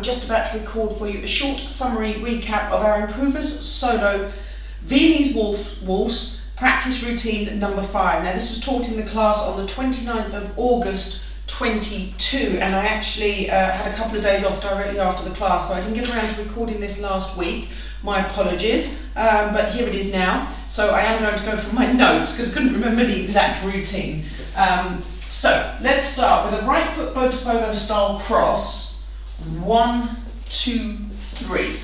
I'm just about to record for you a short summary recap of our Improvers Solo Viennese Waltz practice routine number 5. Now this was taught in the class on the 29th of August 22, and I actually had a couple of days off directly after the class, so I didn't get around to recording this last week. My apologies, but here it is now. So I am going to go from my notes because I couldn't remember the exact routine. So let's start with a right foot Botafogo style cross. 1, 2, 3.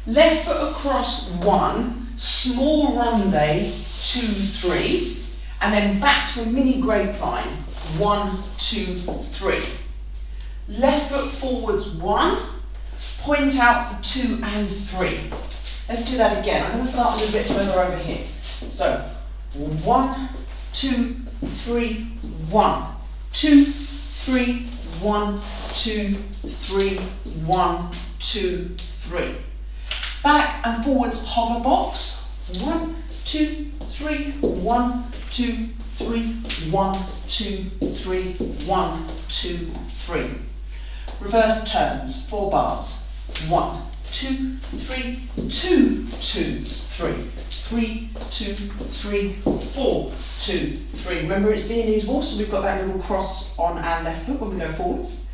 Left foot across 1, small ronde 2, 3, and then back to a mini grapevine. 1, 2, 3. Left foot forwards 1, point out for 2 and 3. Let's do that again. I'm going to start a little bit further over here. So 1, 2, 3, 1, 2, 3, 1, 2, 3, 1, 2, 3. Back and forwards hover box. 1, 2, 3, 1, 2, 3, 1, 2, 3, 1, 2, 3. Reverse turns, 4 bars. 1, 2, 3, 2, 2, 3, 3, 2, 3, 4, 2, 3. Remember it's Viennese Waltz, so we've got that little cross on our left foot when we go forwards.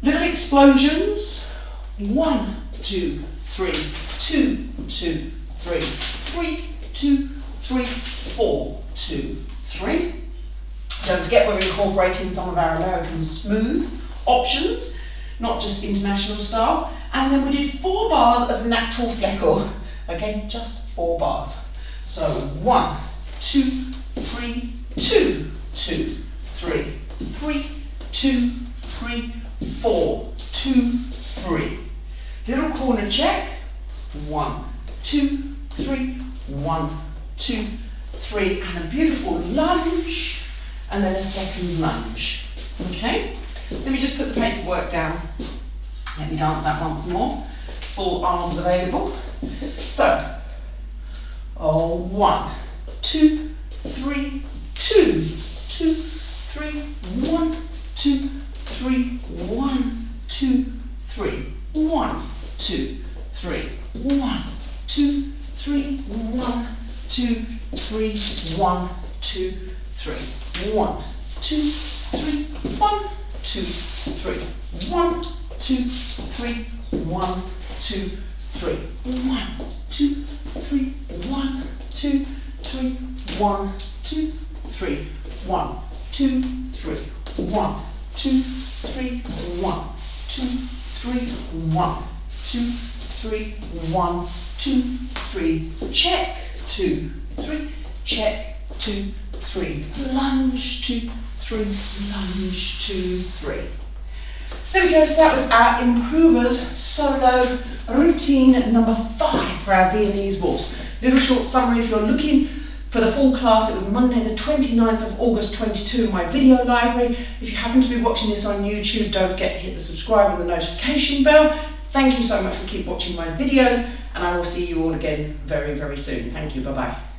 Little explosions. 1, 2, 3, 2, 2, 3, 3, 2, 3, 4, 2, 3. Don't forget we're incorporating some of our American smooth options, not just international style. And then we did 4 bars of natural fleco. Okay, just 4 bars. So 1, 2, 3, 2, 2, 3, 3, 2, 3, 4, 2, 3. Little corner check. 1, 2, 3, 1, 2, 3, and a beautiful lunge, and then a second lunge. Okay, let me just put the paperwork down. Let me dance that once more. Full arms available. So, 1, 2, 3, 2, 2, 3, 1, 2, 3, 1, 2, 3, 1, 2, 3, 1, 2, 3, 1, 2, 3, 1, 2, 3, 1, 2, 3, 1, 2, 3, 1, 2, 3, 1, 2, 3, 1, 2, 3, 1, 2, 3, 1, 2, 3, 1, 2, 3, 1, 2, 3, 1, 2, 3, 1, 2, 3, 1, 2, 3, check, 2, 3, check, 2, 3, lunge, 2, 3, lunge, 2, 3. There we go, so that was our Improvers Solo routine number 5 for our Viennese Waltz. Little short summary, if you're looking for the full class, it was Monday the 29th of August 22 in my video library. If you happen to be watching this on YouTube, don't forget to hit the subscribe and the notification bell. Thank you so much for keep watching my videos, and I will see you all again very, very soon. Thank you, bye-bye.